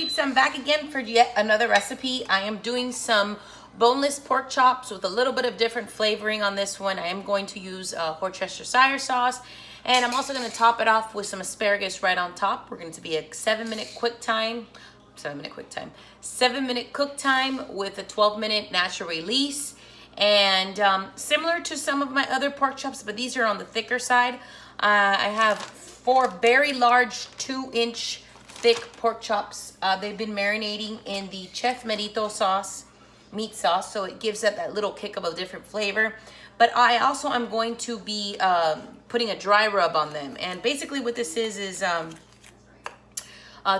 peeps, I'm back again for yet another recipe. I am doing some boneless pork chops with a little bit of different flavoring on this one. I am going to use Worcestershire sauce, and I'm also going to top it off with some asparagus right on top. We're going to be a 7-minute cook time with a 12-minute natural release. And similar to some of my other pork chops, but these are on the thicker side. I have 4 very large 2-inch thick pork chops. They've been marinating in the Chef Merito sauce, meat sauce, so it gives it that little kick of a different flavor. But I also am going to be putting a dry rub on them. And basically what this is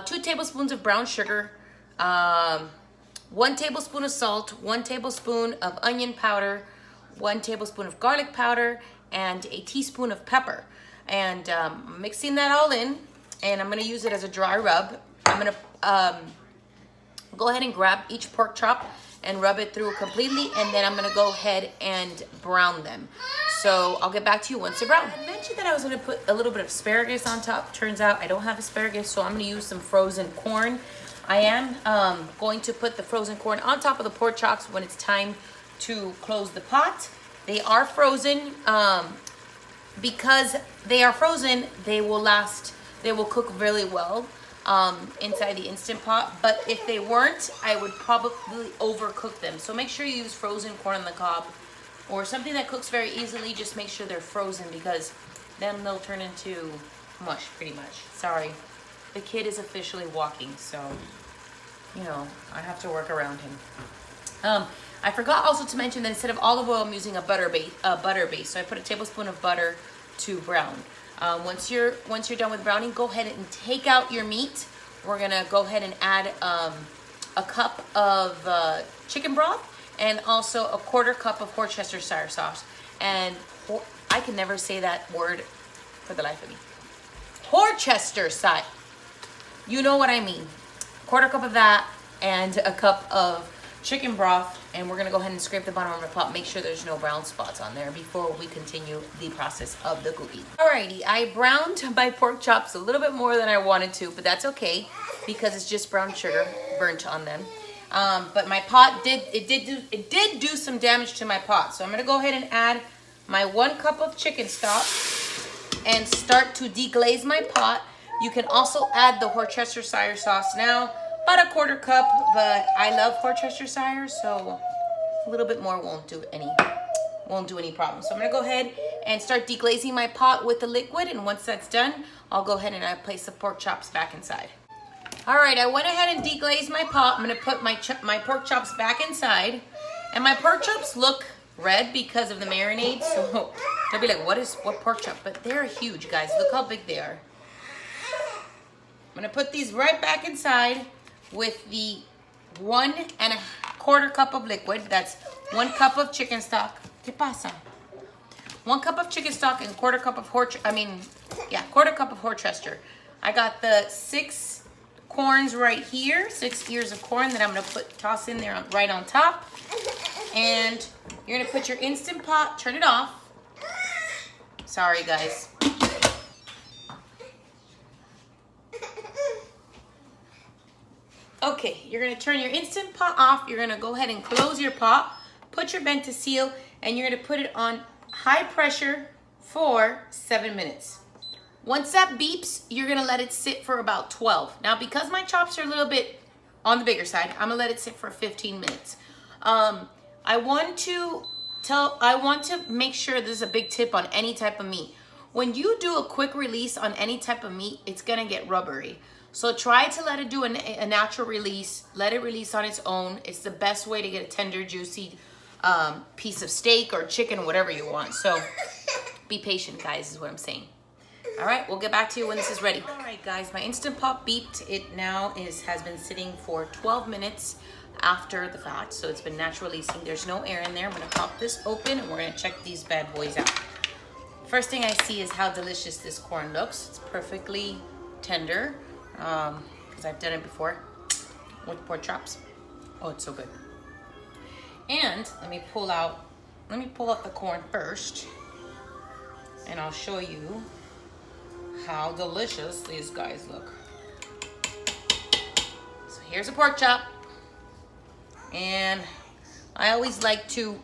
2 tablespoons of brown sugar, 1 tablespoon of salt, 1 tablespoon of onion powder, 1 tablespoon of garlic powder, and a teaspoon of pepper. And mixing that all in, and I'm gonna use it as a dry rub. I'm gonna go ahead and grab each pork chop and rub it through completely, and then I'm gonna go ahead and brown them. So I'll get back to you once they're brown. I mentioned that I was gonna put a little bit of asparagus on top. Turns out I don't have asparagus, so I'm gonna use some frozen corn. I am going to put the frozen corn on top of the pork chops when it's time to close the pot. They are frozen. Because they are frozen, they will cook really well inside the Instant Pot. But if they weren't, I would probably overcook them. So make sure you use frozen corn on the cob or something that cooks very easily. Just make sure they're frozen, because then they'll turn into mush pretty much. Sorry, the kid is officially walking, so you know I have to work around him. I forgot also to mention that instead of olive oil, I'm using a butter base. So I put a tablespoon of butter to brown. Once you're done with browning, go ahead and take out your meat. We're gonna go ahead and add a cup of chicken broth and also a 1/4 cup of Worcestershire sauce. And I can never say that word for the life of me. Worcestershire. You know what I mean. 1/4 cup of that and a cup of chicken broth, and we're gonna go ahead and scrape the bottom of the pot. Make sure there's no brown spots on there before we continue the process of the cooking. Alrighty, I browned my pork chops a little bit more than I wanted to, but that's okay because it's just brown sugar burnt on them. But my pot did do some damage to my pot, so I'm gonna go ahead and add my 1 cup of chicken stock and start to deglaze my pot. You can also add the Worcestershire sauce now. About a 1/4 cup, but I love Worcestershire, so a little bit more won't do any problem. So I'm gonna go ahead and start deglazing my pot with the liquid, and once that's done, I'll go ahead and I place the pork chops back inside. All right, I went ahead and deglazed my pot. I'm gonna put my pork chops back inside, and my pork chops look red because of the marinade. So they'll be like, what pork chop? But they're huge, guys. Look how big they are. I'm gonna put these right back inside with the 1 1/4 cup of liquid. That's 1 cup of chicken stock. ¿Qué pasa? 1 cup of chicken stock and 1/4 cup of 1/4 cup of Worcester. I got the 6 corns right here, 6 ears of corn that I'm gonna toss in there right on top. And you're gonna put your Instant Pot, turn it off. Sorry, guys. Okay, you're gonna turn your Instant Pot off. You're gonna go ahead and close your pot, put your vent to seal, and you're gonna put it on high pressure for 7 minutes. Once that beeps, you're gonna let it sit for about 12. Now, because my chops are a little bit on the bigger side, I'm gonna let it sit for 15 minutes. I want to make sure, this is a big tip on any type of meat. When you do a quick release on any type of meat, it's gonna get rubbery. So try to let it do a natural release. Let it release on its own. It's the best way to get a tender, juicy piece of steak or chicken, whatever you want. So be patient, guys, is what I'm saying. All right, we'll get back to you when this is ready. All right, guys, my Instant Pot beeped. It now has been sitting for 12 minutes after the fact, so it's been natural releasing. There's no air in there. I'm gonna pop this open and we're gonna check these bad boys out. First thing I see is how delicious this corn looks. It's perfectly tender. Because I've done it before with pork chops. Oh, it's so good. And let me pull out the corn first, and I'll show you how delicious these guys look. So here's a pork chop. And I always like to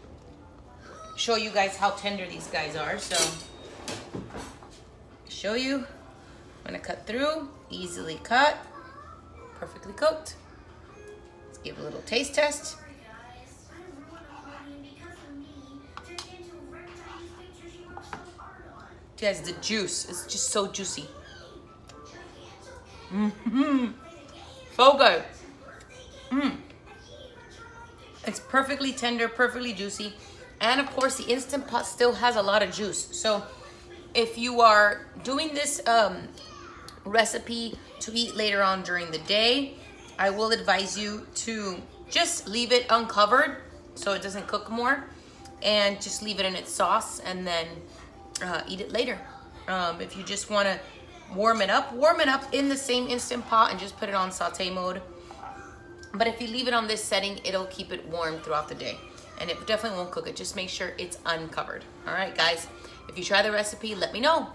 show you guys how tender these guys are. So, show you. I'm gonna cut through, easily cut, perfectly cooked. Let's give a little taste test. Guys, the juice is just so juicy. So good. It's perfectly tender, perfectly juicy. And of course, the Instant Pot still has a lot of juice. So if you are doing this recipe to eat later on during the day, I will advise you to just leave it uncovered so it doesn't cook more, and just leave it in its sauce and then eat it later. If you just want to warm it up in the same Instant Pot and just put it on saute mode. But if you leave it on this setting, it'll keep it warm throughout the day, and it definitely won't cook it. Just make sure it's uncovered. All right, guys, if you try the recipe, let me know.